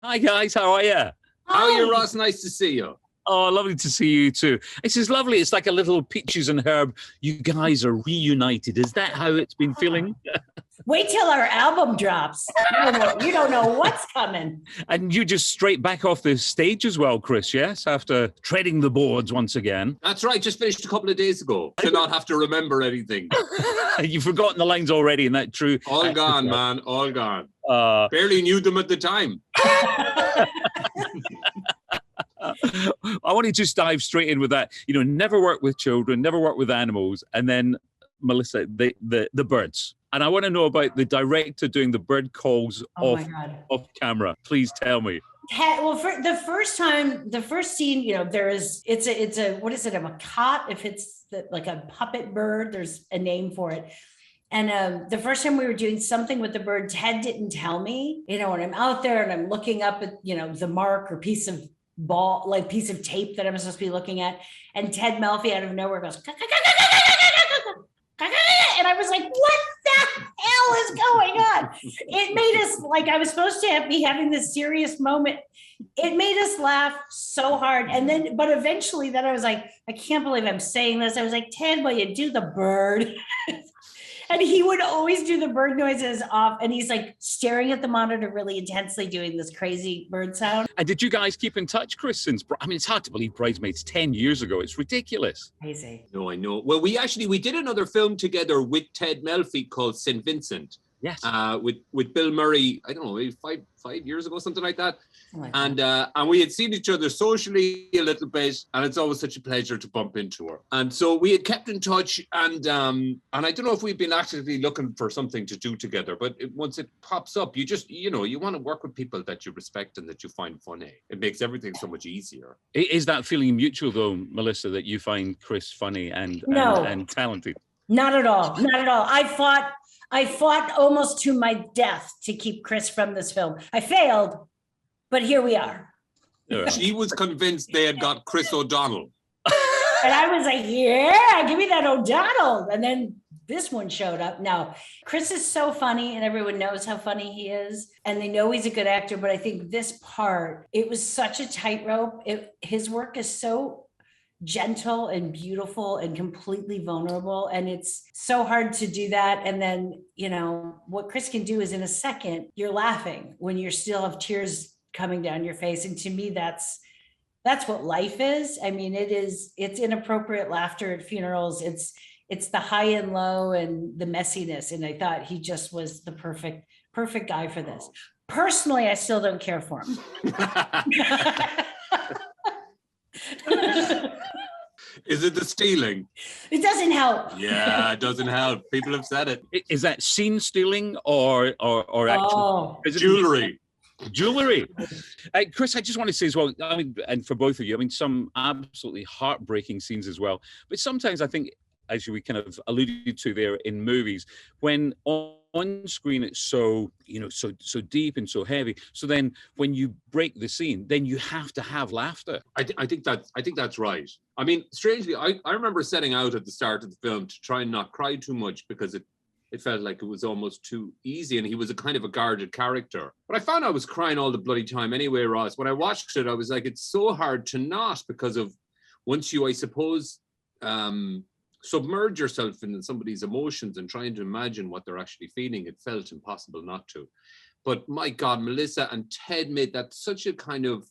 Hi guys, how are you? How are you, Ross? Nice to see you. Oh, lovely to see you too. This is lovely. It's like a little Peaches and Herb. You guys are reunited. Is that how it's been feeling? Wait till our album drops. You don't know what's coming. And you just straight back off the stage as well, Chris, yes? After treading the boards once again. That's right. Just finished a couple of days ago. To not have to remember anything. You've forgotten the lines already, and that true? All gone, man. All gone. Barely knew them at the time. I want to just dive straight in with that. You know, never work with children, never work with animals, and then Melissa, the birds. And I want to know about the director doing the bird calls off camera. Please tell me. Well, for the first scene, you know, it's a what is it? A macaque? If it's like a puppet bird, there's a name for it. And the first time we were doing something with the bird, Ted didn't tell me. You know, when I'm out there and I'm looking up at, you know, the mark or piece of tape that I'm supposed to be looking at, and Ted Melfi out of nowhere goes, and I was like, what the hell is going on? It made us, like, I was supposed to be having this serious moment. It made us laugh so hard. And then, but eventually then I was like, I can't believe I'm saying this. I was like, Ted, will you do the bird? And he would always do the bird noises off, and he's like staring at the monitor really intensely doing this crazy bird sound. And did you guys keep in touch, Chris? I mean, it's hard to believe Bridesmaids 10 years ago. It's ridiculous. Crazy. No, I know. Well, we did another film together with Ted Melfi called St. Vincent. Yes. With Bill Murray, I don't know, maybe five years ago, something like that. And we had seen each other socially a little bit, and it's always such a pleasure to bump into her. And so we had kept in touch, and I don't know if we've been actively looking for something to do together, but once it pops up, you just, you know, you want to work with people that you respect and that you find funny. It makes everything so much easier. Is that feeling mutual though, Melissa, that you find Chris funny and talented? Not at all. Not at all. I fought almost to my death to keep Chris from this film. I failed, but here we are. She was convinced they had got Chris O'Donnell. And I was like, yeah, give me that O'Donnell. And then this one showed up. Now, Chris is so funny, and everyone knows how funny he is, and they know he's a good actor. But I think this part, it was such a tightrope. His work is so gentle and beautiful and completely vulnerable, and it's so hard to do that. And then, you know, what Chris can do is in a second you're laughing when you still have tears coming down your face. And to me, that's what life is. I mean, it's inappropriate laughter at funerals. It's the high and low and the messiness, and I thought he just was the perfect guy for this. Personally, I still don't care for him. Is it the stealing? It doesn't help. Yeah, it doesn't help. People have said it. Is that scene stealing or actual jewelry? Jewelry. Chris, I just want to say as well, I mean, and for both of you, I mean, some absolutely heartbreaking scenes as well. But sometimes I think, as we kind of alluded to there in movies, when on screen it's so, you know, so deep and so heavy. So then when you break the scene, then you have to have laughter. I think that's right. I mean, strangely, I remember setting out at the start of the film to try and not cry too much because it felt like it was almost too easy, and he was a kind of a guarded character. But I found I was crying all the bloody time anyway, Ross. When I watched it, I was like, it's so hard to not, because of once you, I suppose, submerge yourself in somebody's emotions and trying to imagine what they're actually feeling, it felt impossible not to. But my God, Melissa and Ted made that such a kind of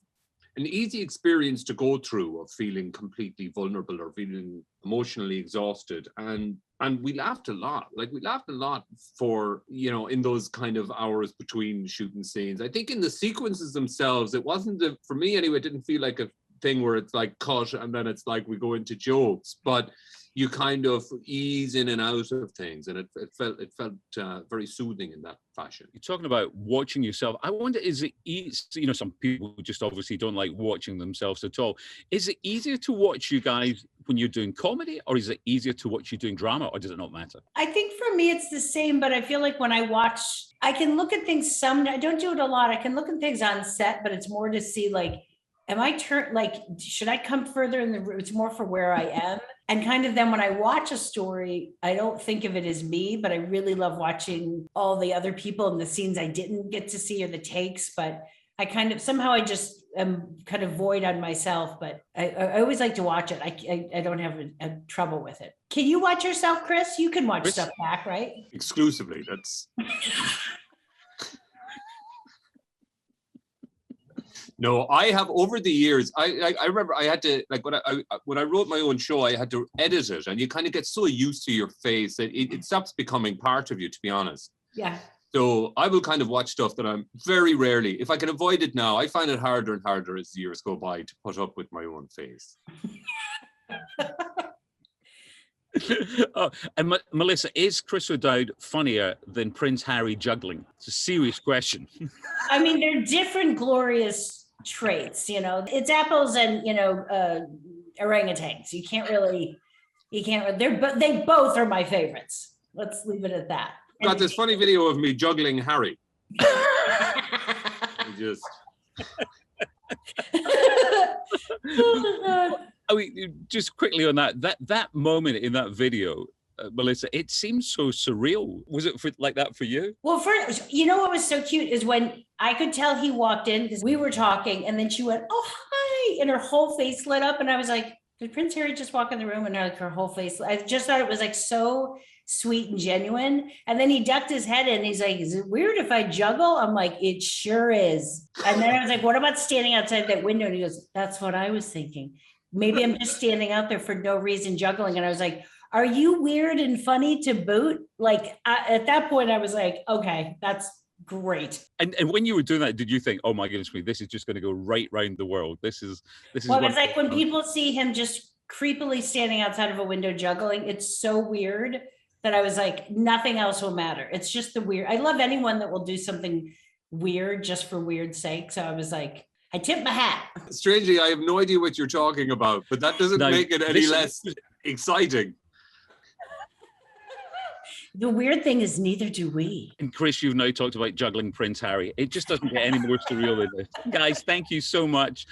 an easy experience to go through, of feeling completely vulnerable or feeling emotionally exhausted. And we laughed a lot. Like, we laughed a lot for, you know, in those kind of hours between shooting scenes. I think in the sequences themselves, it wasn't, for me anyway, it didn't feel like a thing where it's like cut and then it's like we go into jokes, but you kind of ease in and out of things, and it felt very soothing in that fashion. You're talking about watching yourself. I wonder, is it easy? You know, some people just obviously don't like watching themselves at all. Is it easier to watch you guys when you're doing comedy, or is it easier to watch you doing drama, or does it not matter? I think for me it's the same, but I feel like when I watch, I can look at things I don't do it a lot. I can look at things on set, but it's more to see, like, should I come further in the room? It's more for where I am. And kind of then when I watch a story, I don't think of it as me, but I really love watching all the other people and the scenes I didn't get to see, or the takes. But I kind of, somehow I just am kind of void on myself, but I always like to watch it. I don't have a trouble with it. Can you watch yourself, Chris? You can watch stuff back, right? Exclusively, that's... No, I have over the years. I remember I had to, like, when I wrote my own show, I had to edit it, and you kind of get so used to your face that it stops becoming part of you, to be honest. Yeah. So I will kind of watch stuff that I'm very rarely, if I can avoid it now, I find it harder and harder as the years go by to put up with my own face. Oh, and Melissa, is Chris O'Dowd funnier than Prince Harry juggling? It's a serious question. I mean, they're different glorious traits, you know. It's apples and, you know, orangutans. You can't, they both are my favorites. Let's leave it at that. Got this funny video of me juggling Harry. Just... I mean, just quickly on that moment in that video, Melissa, it seems so surreal. Was it like that for you? Well, you know what was so cute is when I could tell he walked in because we were talking, and then she went, "Oh, hi," and her whole face lit up, and I was like, "Did Prince Harry just walk in the room?" And like her whole face, I just thought it was like so sweet and genuine. And then he ducked his head in, and he's like, "Is it weird if I juggle?" I'm like, "It sure is." And then I was like, "What about standing outside that window?" And he goes, "That's what I was thinking. Maybe I'm just standing out there for no reason juggling." And I was like, "Are you weird and funny to boot?" Like at that point, I was like, "Okay, that's great." And when you were doing that, did you think, "Oh my goodness me, this is just going to go right round the world. This is." Well, it's like when people see him just creepily standing outside of a window juggling, it's so weird that I was like, nothing else will matter. It's just the weird. I love anyone that will do something weird just for weird's sake. So I was like, I tip my hat. Strangely, I have no idea what you're talking about, but that doesn't make it any less exciting. The weird thing is neither do we. And Chris, you've now talked about juggling Prince Harry. It just doesn't get any more surreal than this. Guys, thank you so much.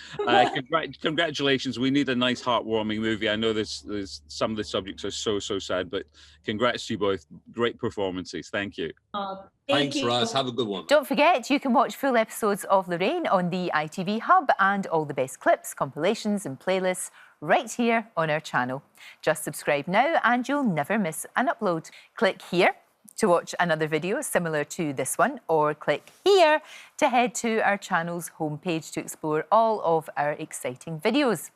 Congratulations. We need a nice heartwarming movie. I know there's some of the subjects are so sad, but congrats to you both. Great performances. Thank you. Thanks, Ross. Have a good one. Don't forget, you can watch full episodes of Lorraine on the ITV Hub and all the best clips, compilations and playlists right here on our channel. Just subscribe now and you'll never miss an upload. Click here to watch another video similar to this one, or click here to head to our channel's homepage to explore all of our exciting videos.